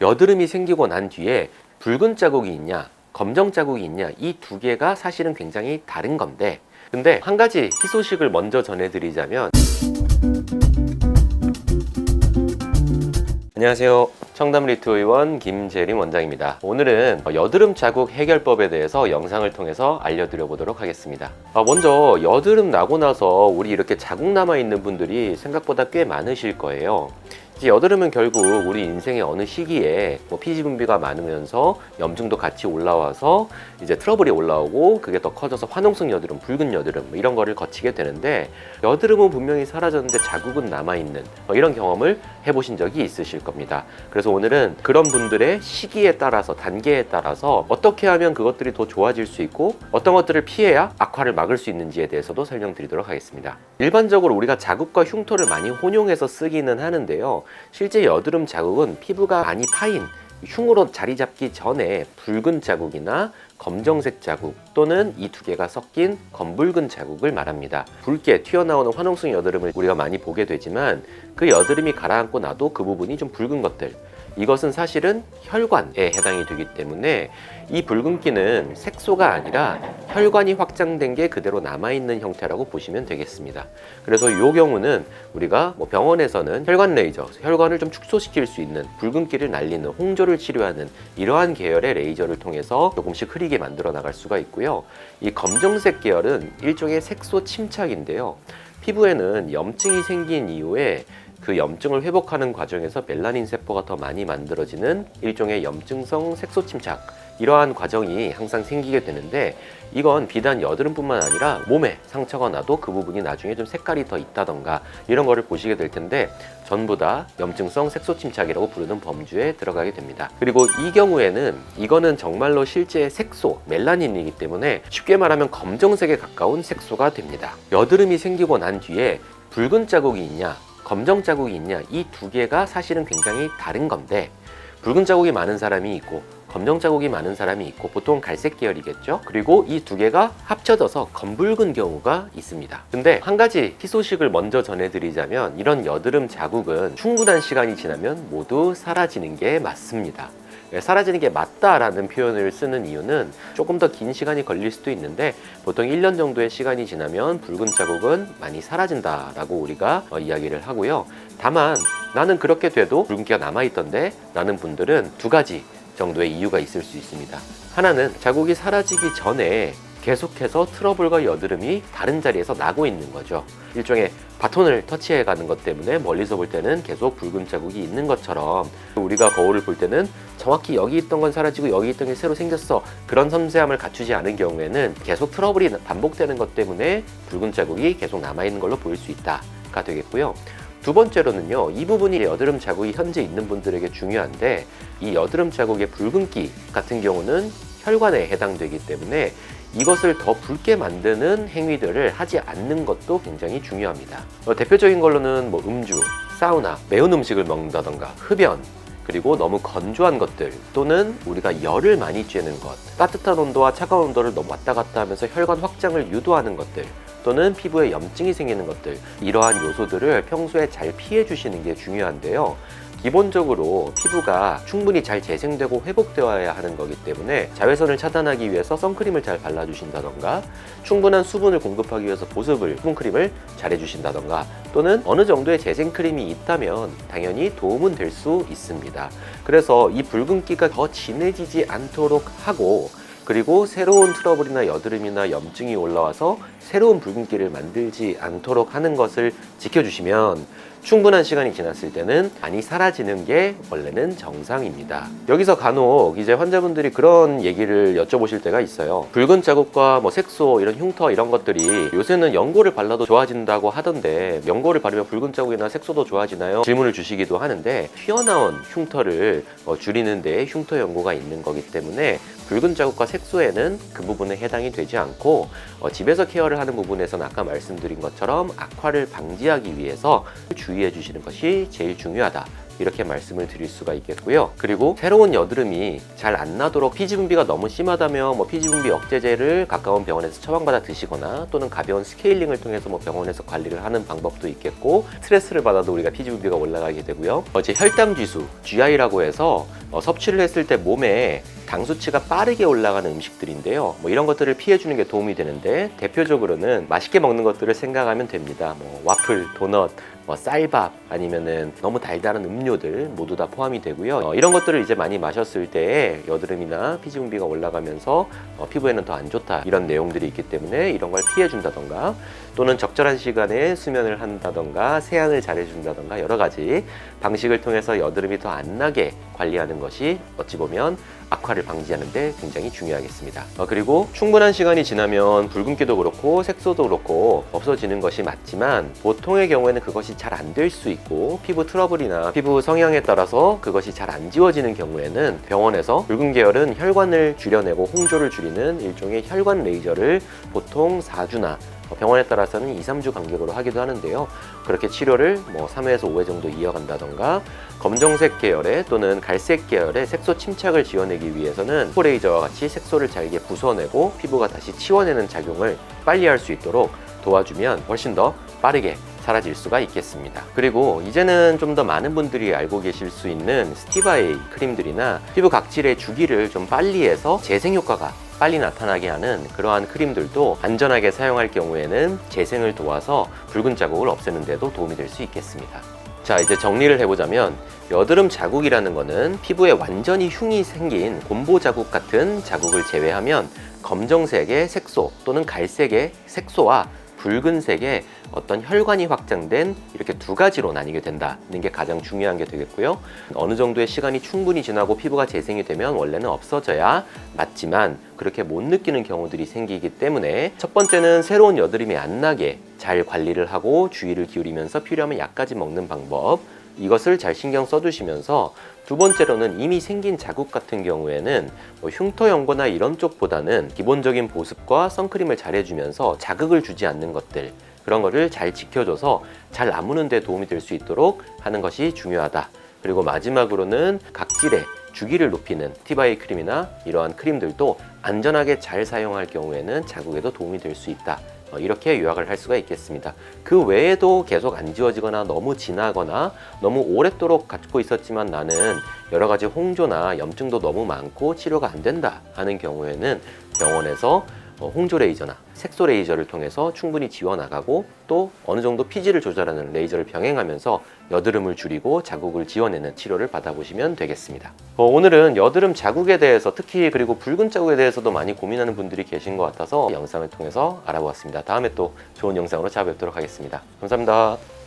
여드름이 생기고 난 뒤에 붉은 자국이 있냐 검정 자국이 있냐, 이 두 개가 사실은 굉장히 다른 건데, 근데 한 가지 희소식을 먼저 전해드리자면, 안녕하세요. 청담리트 의원 김재림 원장입니다. 오늘은 여드름 자국 해결법에 대해서 영상을 통해서 알려드려 보도록 하겠습니다. 먼저 여드름 나고 나서 우리 이렇게 자국 남아있는 분들이 생각보다 꽤 많으실 거예요. 여드름은 결국 우리 인생의 어느 시기에 피지 분비가 많으면서 염증도 같이 올라와서 이제 트러블이 올라오고, 그게 더 커져서 화농성 여드름, 붉은 여드름 이런 거를 거치게 되는데, 여드름은 분명히 사라졌는데 자국은 남아있는 이런 경험을 해보신 적이 있으실 겁니다. 그래서 오늘은 그런 분들의 시기에 따라서, 단계에 따라서 어떻게 하면 그것들이 더 좋아질 수 있고, 어떤 것들을 피해야 악화를 막을 수 있는지에 대해서도 설명드리도록 하겠습니다. 일반적으로 우리가 자국과 흉터를 많이 혼용해서 쓰기는 하는데요, 실제 여드름 자국은 피부가 많이 파인 흉으로 자리 잡기 전에 붉은 자국이나 검정색 자국, 또는 이 두 개가 섞인 검붉은 자국을 말합니다. 붉게 튀어나오는 화농성 여드름을 우리가 많이 보게 되지만, 그 여드름이 가라앉고 나도 그 부분이 좀 붉은 것들, 이것은 사실은 혈관에 해당이 되기 때문에 이 붉은기는 색소가 아니라 혈관이 확장된 게 그대로 남아있는 형태라고 보시면 되겠습니다. 그래서 이 경우는 우리가 병원에서는 혈관 레이저, 혈관을 좀 축소시킬 수 있는, 붉은기를 날리는, 홍조를 치료하는 이러한 계열의 레이저를 통해서 조금씩 흐리게 만들어 나갈 수가 있고요. 이 검정색 계열은 일종의 색소 침착인데요, 피부에는 염증이 생긴 이후에 그 염증을 회복하는 과정에서 멜라닌 세포가 더 많이 만들어지는 일종의 염증성 색소 침착, 이러한 과정이 항상 생기게 되는데, 이건 비단 여드름뿐만 아니라 몸에 상처가 나도 그 부분이 나중에 좀 색깔이 더 있다던가 이런 거를 보시게 될 텐데, 전부 다 염증성 색소 침착이라고 부르는 범주에 들어가게 됩니다. 그리고 이 경우에는 이거는 정말로 실제 색소, 멜라닌이기 때문에 쉽게 말하면 검정색에 가까운 색소가 됩니다. 여드름이 생기고 난 뒤에 붉은 자국이 있냐 검정 자국이 있냐, 이 두 개가 사실은 굉장히 다른 건데, 붉은 자국이 많은 사람이 있고 검정 자국이 많은 사람이 있고, 보통 갈색 계열이겠죠. 그리고 이 두 개가 합쳐져서 검붉은 경우가 있습니다. 근데 한 가지 희소식을 먼저 전해드리자면, 이런 여드름 자국은 충분한 시간이 지나면 모두 사라지는 게 맞습니다. 사라지는 게 맞다라는 표현을 쓰는 이유는 조금 더 긴 시간이 걸릴 수도 있는데, 보통 1년 정도의 시간이 지나면 붉은 자국은 많이 사라진다라고 우리가 이야기를 하고요. 다만 나는 그렇게 돼도 붉은기가 남아있던데 라는 분들은 두 가지 정도의 이유가 있을 수 있습니다. 하나는 자국이 사라지기 전에 계속해서 트러블과 여드름이 다른 자리에서 나고 있는 거죠. 일종의 바톤을 터치해 가는 것 때문에 멀리서 볼 때는 계속 붉은 자국이 있는 것처럼, 우리가 거울을 볼 때는 정확히 여기 있던 건 사라지고 여기 있던 게 새로 생겼어, 그런 섬세함을 갖추지 않은 경우에는 계속 트러블이 반복되는 것 때문에 붉은 자국이 계속 남아있는 걸로 보일 수 있다가 되겠고요. 두 번째로는요, 이 부분이 여드름 자국이 현재 있는 분들에게 중요한데, 이 여드름 자국의 붉은기 같은 경우는 혈관에 해당되기 때문에 이것을 더 붉게 만드는 행위들을 하지 않는 것도 굉장히 중요합니다. 대표적인 걸로는 음주, 사우나, 매운 음식을 먹는다던가, 흡연, 그리고 너무 건조한 것들, 또는 우리가 열을 많이 쬐는 것, 따뜻한 온도와 차가운 온도를 너무 왔다 갔다 하면서 혈관 확장을 유도하는 것들, 또는 피부에 염증이 생기는 것들, 이러한 요소들을 평소에 잘 피해 주시는 게 중요한데요. 기본적으로 피부가 충분히 잘 재생되고 회복되어야 하는 거기 때문에 자외선을 차단하기 위해서 선크림을 잘 발라주신다던가, 충분한 수분을 공급하기 위해서 수분크림을 잘 해주신다던가, 또는 어느 정도의 재생크림이 있다면 당연히 도움은 될 수 있습니다. 그래서 이 붉은기가 더 진해지지 않도록 하고, 그리고 새로운 트러블이나 여드름이나 염증이 올라와서 새로운 붉은기를 만들지 않도록 하는 것을 지켜주시면 충분한 시간이 지났을 때는 많이 사라지는 게 원래는 정상입니다. 여기서 간혹 이제 환자분들이 그런 얘기를 여쭤보실 때가 있어요. 붉은 자국과 색소, 이런 흉터 이런 것들이 요새는 연고를 발라도 좋아진다고 하던데, 연고를 바르면 붉은 자국이나 색소도 좋아지나요? 질문을 주시기도 하는데, 튀어나온 흉터를 줄이는 데 흉터 연고가 있는 거기 때문에 붉은 자국과 색소에는 그 부분에 해당이 되지 않고, 집에서 케어를 하는 부분에서는 아까 말씀드린 것처럼 악화를 방지하기 위해서 주의해 주시는 것이 제일 중요하다, 이렇게 말씀을 드릴 수가 있겠고요. 그리고 새로운 여드름이 잘 안 나도록 피지 분비가 너무 심하다면 피지 분비 억제제를 가까운 병원에서 처방받아 드시거나 또는 가벼운 스케일링을 통해서 병원에서 관리를 하는 방법도 있겠고, 스트레스를 받아도 우리가 피지 분비가 올라가게 되고요. 이제 혈당 지수 GI라고 해서 섭취를 했을 때 몸에 당 수치가 빠르게 올라가는 음식들인데요. 이런 것들을 피해주는 게 도움이 되는데, 대표적으로는 맛있게 먹는 것들을 생각하면 됩니다. 와플, 도넛, 쌀밥, 아니면은 너무 달달한 음료들 모두 다 포함이 되고요. 이런 것들을 이제 많이 마셨을 때 여드름이나 피지 분비가 올라가면서 피부에는 더 안 좋다, 이런 내용들이 있기 때문에 이런 걸 피해 준다던가, 또는 적절한 시간에 수면을 한다던가 세안을 잘 해준다던가 여러 가지 방식을 통해서 여드름이 더 안 나게 관리하는 것이 어찌 보면 악화를 방지하는 데 굉장히 중요하겠습니다. 그리고 충분한 시간이 지나면 붉은기도 그렇고 색소도 그렇고 없어지는 것이 맞지만, 보통의 경우에는 그것이 잘 안 될 수 있고, 피부 트러블이나 피부 성향에 따라서 그것이 잘 안 지워지는 경우에는 병원에서 붉은 계열은 혈관을 줄여내고 홍조를 줄이는 일종의 혈관 레이저를 보통 4주나 병원에 따라서는 2-3주 간격으로 하기도 하는데요. 그렇게 치료를 3회에서 5회 정도 이어간다던가, 검정색 계열의 또는 갈색 계열의 색소 침착을 지워내기 위해서는 포레이저와 같이 색소를 잘게 부숴내고 피부가 다시 치워내는 작용을 빨리 할 수 있도록 도와주면 훨씬 더 빠르게 사라질 수가 있겠습니다. 그리고 이제는 좀 더 많은 분들이 알고 계실 수 있는 스티바이 크림들이나 피부 각질의 주기를 좀 빨리 해서 재생 효과가 빨리 나타나게 하는 그러한 크림들도 안전하게 사용할 경우에는 재생을 도와서 붉은 자국을 없애는 데도 도움이 될 수 있겠습니다. 자, 이제 정리를 해보자면, 여드름 자국이라는 거는 피부에 완전히 흉이 생긴 곰보 자국 같은 자국을 제외하면 검정색의 색소 또는 갈색의 색소와 붉은색의 어떤 혈관이 확장된 이렇게 두 가지로 나뉘게 된다는 게 가장 중요한 게 되겠고요. 어느 정도의 시간이 충분히 지나고 피부가 재생이 되면 원래는 없어져야 맞지만, 그렇게 못 느끼는 경우들이 생기기 때문에 첫 번째는 새로운 여드름이 안 나게 잘 관리를 하고 주의를 기울이면서 필요하면 약까지 먹는 방법, 이것을 잘 신경 써두시면서, 두 번째로는 이미 생긴 자국 같은 경우에는 흉터 연고나 이런 쪽보다는 기본적인 보습과 선크림을 잘 해주면서 자극을 주지 않는 것들, 그런 거를 잘 지켜줘서 잘 아무는 데 도움이 될 수 있도록 하는 것이 중요하다. 그리고 마지막으로는 각질의 주기를 높이는 티바이 크림이나 이러한 크림들도 안전하게 잘 사용할 경우에는 자국에도 도움이 될 수 있다. 이렇게 요약을 할 수가 있겠습니다. 그 외에도 계속 안 지워지거나 너무 진하거나 너무 오랫도록 갖고 있었지만 나는 여러 가지 홍조나 염증도 너무 많고 치료가 안 된다 하는 경우에는 병원에서 홍조 레이저나 색소 레이저를 통해서 충분히 지워나가고, 또 어느 정도 피지를 조절하는 레이저를 병행하면서 여드름을 줄이고 자국을 지워내는 치료를 받아보시면 되겠습니다. 오늘은 여드름 자국에 대해서, 특히 그리고 붉은 자국에 대해서도 많이 고민하는 분들이 계신 것 같아서 영상을 통해서 알아보았습니다. 다음에 또 좋은 영상으로 찾아뵙도록 하겠습니다. 감사합니다.